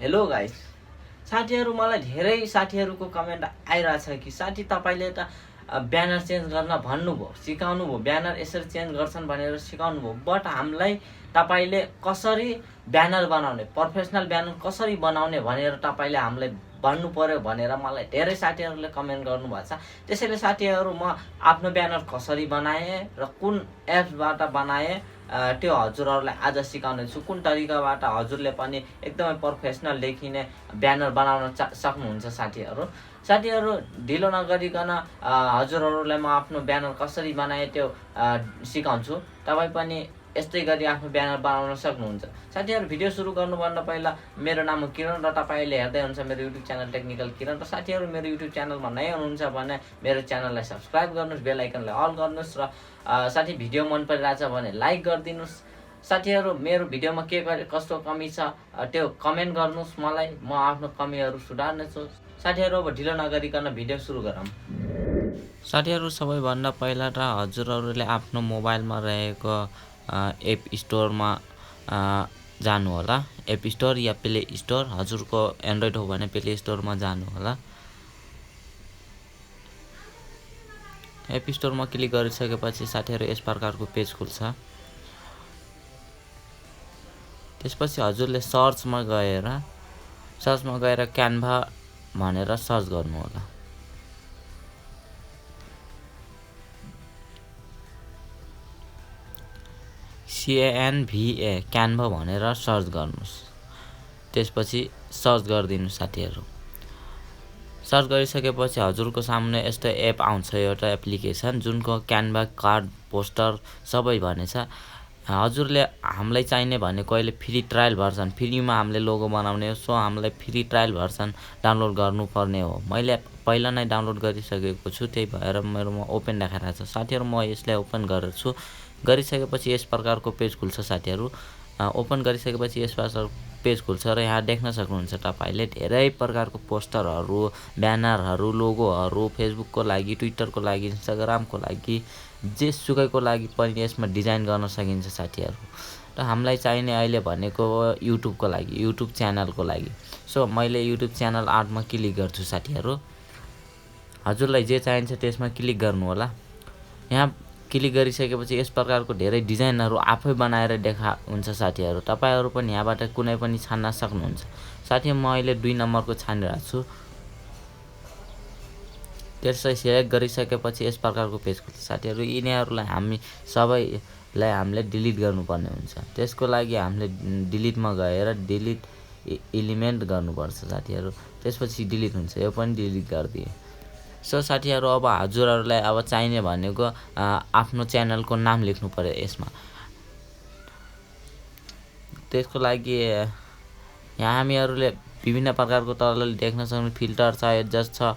Hello guys साथीहरु मलाई धेरै साथीहरुको कमेन्ट आइराछ कि साथी तपाईले त ब्यानर चेन्ज गर्न भन्नुभयो सिकाउनु भयो ब्यानर यसरी चेन्ज गर्छन् भनेर सिकाउनु भयो बट हामीलाई तपाईले कसरी ब्यानर बनाउने प्रोफेसनल ब्यानर कसरी बनाउने भनेर तपाईले हामीलाई भन्नु पर्यो भनेर मलाई धेरै साथीहरुले कमेन्ट गर्नु भएको छ त्यसैले साथीहरु म आफ्नो ब्यानर कसरी बनाए र कुन एप्सबाट बनाए त्यो हजुरहरुलाई आज सिकाउने छु कुन तरिकाबाट हजुरले पनि एकदमै प्रोफेसनल देखिने ब्यानर बनाउन सक्नुहुन्छ साथीहरु ढिलो नगरिकन हजुरहरुलाई म आफ्नो ब्यानर कसरी बनाए त्यो सिकाउँछु तपाई पनि यस्तै गरी आफ्नो ब्यानर बनाउन सक्नुहुन्छ साथीहरु भिडियो सुरु गर्नुभन्दा पहिला मेरो नाम हो किरण र तपाईले हेर्दै हुनुहुन्छ मेरो युट्युब च्यानल टेक्निकल किरण र साथीहरु मेरो युट्युब च्यानलमा नयाँ हुनुहुन्छ भने मेरो च्यानललाई सब्स्क्राइब गर्नुस् बेल आइकनलाई अल गर्नुस् र साथी भिडियो मन परिरहेछ भने लाइक गरिदिनुस् साथीहरु मेरो भिडियोमा के कस्तो कमी छ त्यो कमेन्ट गर्नुस् मलाई म आफ्नो कमीहरु सुधार्नेछु साथीहरु अब ढिलो नगरिकन भिडियो सुरु गरौँ साथीहरु सबैभन्दा पहिला त हजुरहरुले आफ्नो मोबाइलमा रहेको एप स्टोरमा जानु होला एप स्टोर या प्ले स्टोर हजुरको एन्ड्रोइड हो भने प्ले स्टोरमा जानु होला एप स्टोरमा क्लिक गरिसकेपछि साथीहरु यस प्रकारको पेज खुल्छ त्यसपछि हजुरले सर्चमा गएर क्यानभा भनेर सर्च गर्नु होला CANVA क्यानभा भनेर सर्च गर्नुस् त्यसपछि सर्च गरिदिनु साथीहरु सर्च गरिसकेपछि हजुरको सामने यस्तो एप आउँछ एउटा एप्लिकेसन जुनको क्यानभा कार्ड पोस्टर सबै भनेछ हजुरले हामीलाई चाहिने भनेको अहिले फ्री ट्रायल भर्सन फ्रीमा हामीले लोगो बनाउने हो सो हामीलाई फ्री ट्रायल भर्सन डाउनलोड गर्नुपर्ने हो मैले पहिला नै डाउनलोड गरिसकेको छु त्यही भएर मेरोमा ओपन देखाइरहेछ साथीहरु म यसलाई ओपन गर्छु गरिसकेपछि यस प्रकारको पेज खुल्छ साथीहरु ओपन गरिसकेपछि यस प्रकारको पेज खुल्छ र यहाँ देख्न सक्नुहुन्छ तपाईले धेरै प्रकारको पोस्टरहरु ब्यानरहरु लोगोहरु फेसबुकको लागि ट्विटरको लागि इन्स्टाग्रामको लागि जे सुकैको लागि पनि यसमा डिजाइन गर्न सकिन्छ साथीहरु र हामीलाई चाहिने अहिले भनेको युट्युबको लागि युट्युब च्यानलको लागि सो मैले युट्युब च्यानल आर्टमा क्लिक गर्छु साथीहरु हजुरलाई जे चाहिन्छ त्यसमा क्लिक गर्नु होला यहाँ क्लिक गरिसकेपछि यस प्रकारको धेरै डिजाइनहरु आफै बनाएर देखा हुन्छ साथीहरु तपाईहरु पनि यहाँबाट कुनै पनि छान्न सक्नुहुन्छ साथी म अहिले 2 नम्बरको छानिरहेको छु त्यसलाई सिलेक्ट गरिसकेपछि यस प्रकारको पेज खुल्छ साथीहरु यिनीहरुलाई हामी सबैलाई हामीले डिलिट गर्नुपर्ने हुन्छ त्यसको लागि हामीले डिलिटमा गएर डिलिट एलिमेन्ट गर्नुपर्छ साथीहरु त्यसपछि डिलिट हुन्छ यो पनि डिलिट गर्दिए सो साथीहरु अब हजुरहरुलाई अब चाहिने भनेको आफ्नो च्यानलको नाम लेख्नु पर्यो यसमा त्यसको लागि यहाँ हामीहरुले विभिन्न प्रकारको तलले देख्न सक्नु फिल्टर छ एडजस्ट छ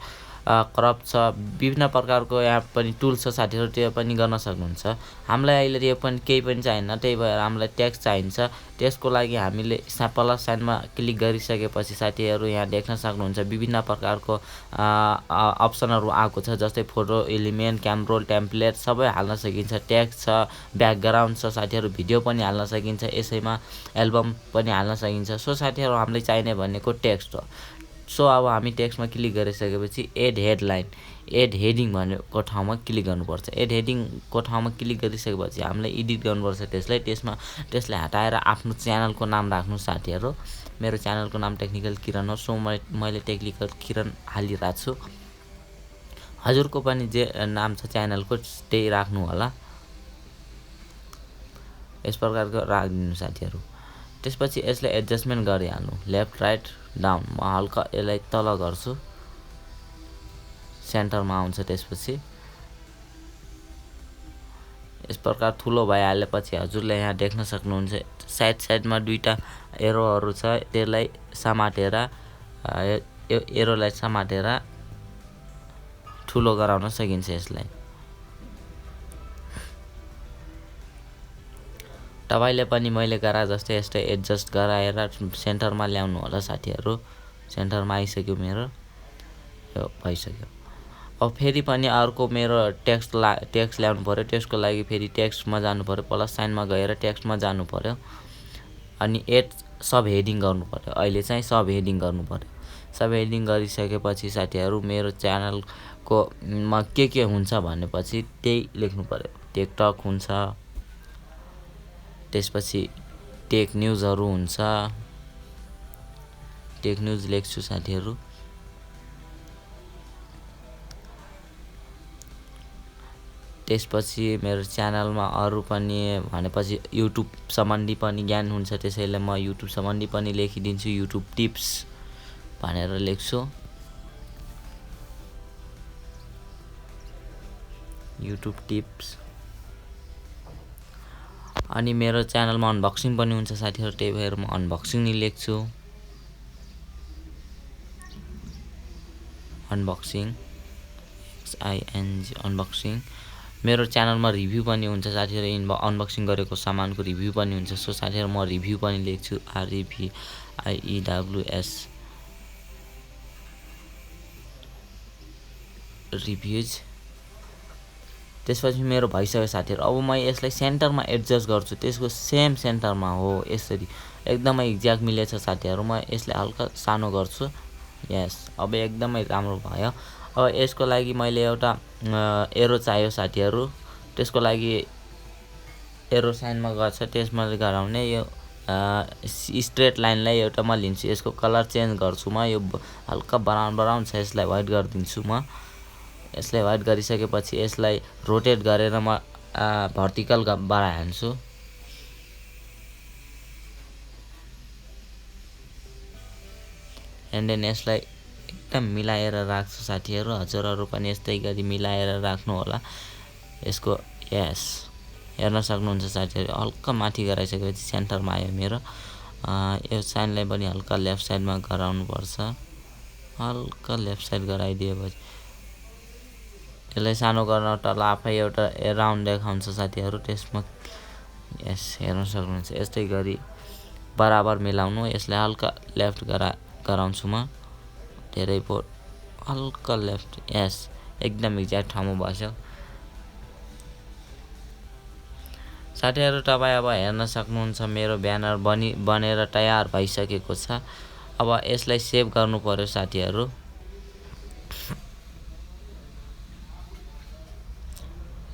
क्रप छ विभिन्न प्रकारको यहाँ पनि टुल्स छ साथीहरु त्यो पनि गर्न सक्नुहुन्छ हामीलाई अहिले यो पनि केही पनि चाहिन्न त्यही भएर हामीलाई टेक्स्ट चाहिन्छ त्यसको लागि हामीले प्लस साइनमा क्लिक गरिसकेपछि साथीहरु यहाँ देख्न सक्नुहुन्छ विभिन्न प्रकारको अप्सनहरु आएको छ जस्तै फोटो एलिमेन्ट क्यामरोल टेम्प्लेट सबै हाल्न सकिन्छ टेक्स्ट छ ब्याकग्राउन्ड छ साथीहरु भिडियो पनि हाल्न सकिन्छ यसैमा एल्बम पनि हाल्न सकिन्छ सो साथीहरु हामीलाई चाहिने भनेको टेक्स्ट हो सो अब हामी टेक्स्टमा क्लिक गरिसकेपछि एड हेडलाइन एड हेडिङ भनेको ठाउँमा क्लिक गर्नुपर्छ एड हेडिङको ठाउँमा क्लिक गरिसकेपछि हामीले एडिट गर्नुपर्छ त्यसलाई हटाएर आफ्नो च्यानलको नाम राख्नु साथीहरु मेरो च्यानलको नाम टेक्निकल किरण हो सो मैले टेक्निकल किरण हालिरहेको छु हजुरको पनि जे नाम छ च्यानलको त्यही राख्नु होला यस प्रकारको राख्दिनु साथीहरु त्यसपछि यसलाई एडजस्टमेन्ट गरिहाल्नु लेफ्ट राइट डाउन म हल्का यसलाई तल गर्छु सेन्टरमा आउँछ त्यसपछि यस प्रकार ठुलो भइहालेपछि हजुरले यहाँ देख्न सक्नुहुन्छ साइडमा दुईटा एरोहरु छ त्यसलाई समातेर यो एरोलाई समातेर ठुलो गराउन सकिन्छ यसलाई तपाईले पनि मैले गरा जस्तै यस्तै एडजस्ट गराएर सेन्टरमा ल्याउनु होला साथीहरु सेन्टरमा आइसक्यो मेरो यो भइसक्यो अब फेरि पनि अर्को मेरो टेक्स्ट ल्याउनु पर्यो त्यसको लागि फेरि टेक्स्टमा जानु पर्यो प्लस साइनमा गएर टेक्स्टमा जानु पर्यो अनि एड सब हेडिङ गर्नु पर्यो। अहिले चाहिँ सब हेडिङ गर्नु पर्यो। सब हेडिङ गरिसकेपछि साथीहरू मेरो च्यानलको मा के हुन्छ भनेपछि त्यही लेख्नु पर्यो। टेकटक हुन्छ, त्यसपछि टेक न्युजहरू हुन्छ, टेक न्युज लेख्छु साथीहरू। त्यसपछि मेरो च्यानलमा अरू पनि भनेपछि युट्युब सम्बन्धी पनि ज्ञान हुन्छ, त्यसैले म युट्युब सम्बन्धी पनि लेखिदिन्छु। युट्युब टिप्स भनेर लेख्छु, युट्युब टिप्स। अनि मेरो च्यानलमा अनबक्सिङ पनि हुन्छ साथीहरू, त्यही भएर म अनबक्सिङ नि लेख्छु। Unboxing, XING unboxing. मेरो च्यानलमा रिभ्यू पनि हुन्छ साथीहरू, अनबक्सिङ गरेको सामानको रिभ्यू पनि हुन्छ। सो साथीहरू म रिभ्यू पनि लेख्छु, REVIEWS रिभ्युज। त्यसपछि मेरो भइसक्यो साथीहरू। अब म यसलाई सेन्टरमा एडजस्ट गर्छु, त्यसको सेम सेन्टरमा हो, यसरी एकदमै एक्ज्याक्ट मिलेछ साथीहरू। म यसलाई हल्का सानो गर्छु। यस, अब एकदमै राम्रो भयो। अब यसको लागि मैले एउटा एरो चाहियो साथीहरू, त्यसको लागि एरो साइनमा गर्छ, त्यसमा गराउने यो स्ट्रेट लाइनलाई एउटा म लिन्छु, यसको कलर चेन्ज गर्छु म। यो हल्का ब्राउन छ, यसलाई व्हाइट गरिदिन्छु म। यसलाई व्हाइट गरिसकेपछि यसलाई रोटेट गरेर म भर्टिकल बढाइहाल्छु। एन्ड देन यसलाई एकदम मिलाएर राख्छु साथीहरू। हजुरहरू पनि यस्तै गरी मिलाएर राख्नु होला यसको। यस, हेर्न सक्नुहुन्छ साथीहरू, हल्का माथि गराइसकेपछि सेन्टरमा आयो मेरो। यो साइनलाई पनि हल्का लेफ्ट साइडमा गराउनु पर्छ, हल्का लेफ्ट साइड गराइदिएपछि यसलाई सानो गर्न तल आफै एउटा राउन्ड देखाउँछ साथीहरू। त्यसमा यस, हेर्न सक्नुहुन्छ, यस्तै गरी बराबर मिलाउनु। यसलाई हल्का लेफ्ट गराउँछु म, धेरै पो हल्का लेफ्ट। यस, एकदम एक्ज्याक्ट ठाउँमा बस्यो साथीहरू। तपाईँ अब हेर्न सक्नुहुन्छ मेरो ब्यानर बनेर तयार भइसकेको छ। अब यसलाई सेभ गर्नु पर्यो साथीहरू।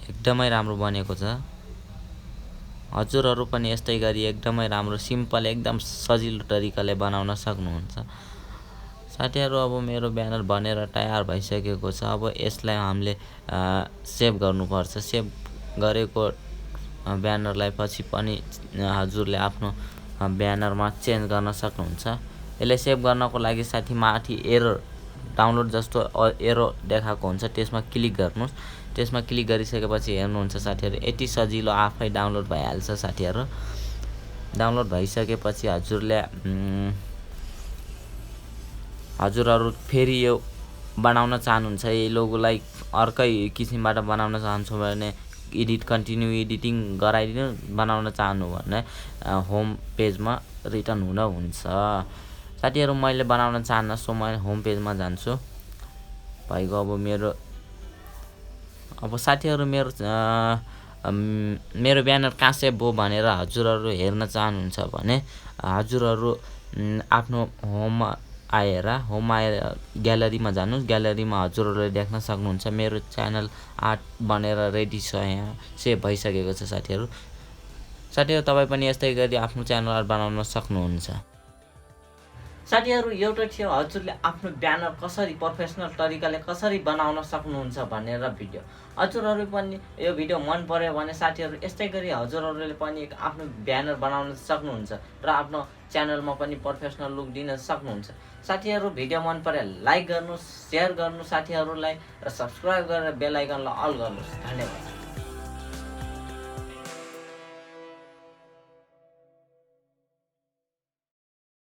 एकदमै राम्रो बनेको छ। हजुरहरू पनि यस्तै गरी एकदमै राम्रो सिम्पल एकदम सजिलो तरिकाले बनाउन सक्नुहुन्छ साथीहरू। अब मेरो ब्यानर बनेर तयार भइसकेको छ। अब यसलाई हामीले सेभ गर्नुपर्छ। सेभ गरेको ब्यानरलाई पछि पनि हजुरले आफ्नो ब्यानरमा चेन्ज गर्न सक्नुहुन्छ। यसलाई सेभ गर्नको लागि साथी माथि एरो डाउनलोड जस्तो एरो देखाएको हुन्छ, त्यसमा क्लिक गर्नुहोस्। त्यसमा क्लिक गरिसकेपछि हेर्नुहुन्छ साथीहरू, यति सजिलो आफै डाउनलोड भइहाल्छ साथीहरू। डाउनलोड भइसकेपछि हजुरहरू फेरि यो बनाउन चाहनुहुन्छ, यही लोगोलाई अर्कै किसिमबाट बनाउन चाहन्छु भने कन्टिन्यू एडिटिङ गराइदिनु। बनाउन चाहनु भने होम पेजमा रिटर्न हुन्छ साथीहरू। मैले बनाउन चाहन्न, सो म होम पेजमा जान्छु। भइगयो अब साथीहरू मेरो ब्यानर कहाँ सेभ हो भनेर हजुरहरू हेर्न चाहनुहुन्छ भने हजुरहरू आफ्नो होममा आएर ग्यालरीमा जानुहोस्। ग्यालरीमा हजुरहरूले देख्न सक्नुहुन्छ मेरो च्यानल आर्ट बनेर रेडी छ, यहाँ सेभ भइसकेको छ साथीहरू। तपाईँ पनि यस्तै गरी आफ्नो च्यानल आर्ट बनाउन सक्नुहुन्छ साथीहरू। एउटा थियो हजुरले आफ्नो ब्यानर कसरी प्रोफेसनल तरिकाले कसरी बनाउन सक्नुहुन्छ भनेर भिडियो। हजुरहरू पनि यो भिडियो मन पर्यो भने साथीहरू यस्तै गरी हजुरहरूले पनि आफ्नो ब्यानर बनाउन सक्नुहुन्छ र आफ्नो च्यानलमा पनि प्रोफेसनल लुक दिन सक्नुहुन्छ साथीहरू। भिडियो मन पर्यो लाइक गर्नुहोस्, सेयर गर्नुहोस् साथीहरूलाई, र सब्सक्राइब गरेर बेल आइकनलाई अल गर्नुहोस्। धन्यवाद।